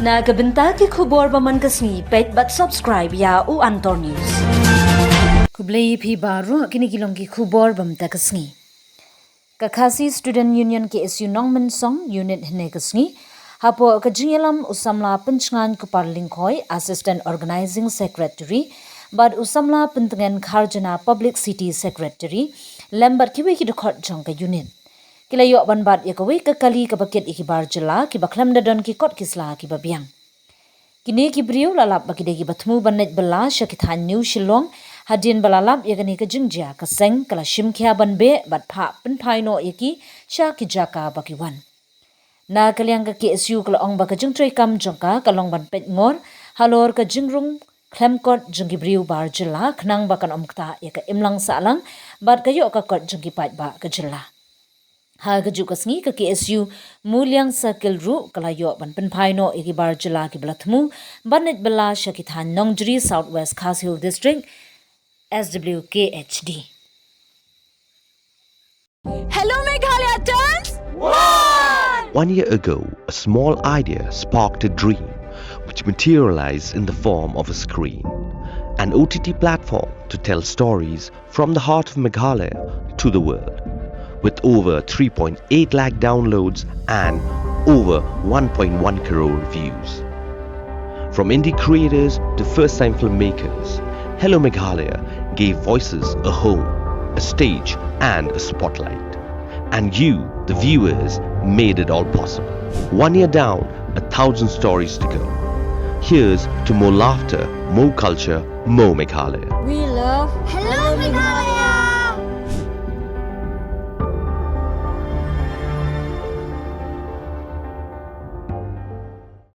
Nagabenta ki khubor baman kasni pet but subscribe ya u Antor News. Kublai phi baru kini kilong ki khubor bamta kasni. Kakasi Student Union KSU Nongman Song Unit hne kasni. Hapo kajingelam usamla penchngan kuparlingkhoy Assistant Organizing Secretary bad usamla pentengan Kharjana Public City Secretary lembat kiwe ki dekhot jongka unit. Kila yok banbat ya kawe kekali kebaket ikibar jylla ki baklam dadon ki kot kisla ki babiang. Kini ki briu lalap bagi degi batmu banet bela syakithan new shilong hadin balalap ya gani ke jingjia keseng kala shimkhia banbe bat pha penpai no yaki sya ki jaka bagi wan. Na kaliang ke KSU kala ong baka jing Trei kam jongka kalong ban pet ngor halor ke jingrung klemkot jengki briu bar jylla khnang bakan omkta ya ke imlang salang bat kayok ka kot jengki pat ba ke jylla. Ha gaju kasngi ke KSU mulyang circle ru kalayo ban penpai no ikibar jylla ki belathmu banet bela syakithan Nongjri Southwest KSU District SWKHD. Hello Meghalaya turns 1 year ago, a small idea sparked a dream which materialized in the form of a screen, an OTT platform to tell stories from the heart of Meghalaya to the world. With over 3.8 lakh downloads and over 1.1 crore views. From indie creators to first-time filmmakers, Hello Meghalaya gave voices a home, a stage and a spotlight. And you, the viewers, made it all possible. 1 year down, 1,000 stories to go. Here's to more laughter, more culture, more Meghalaya. We love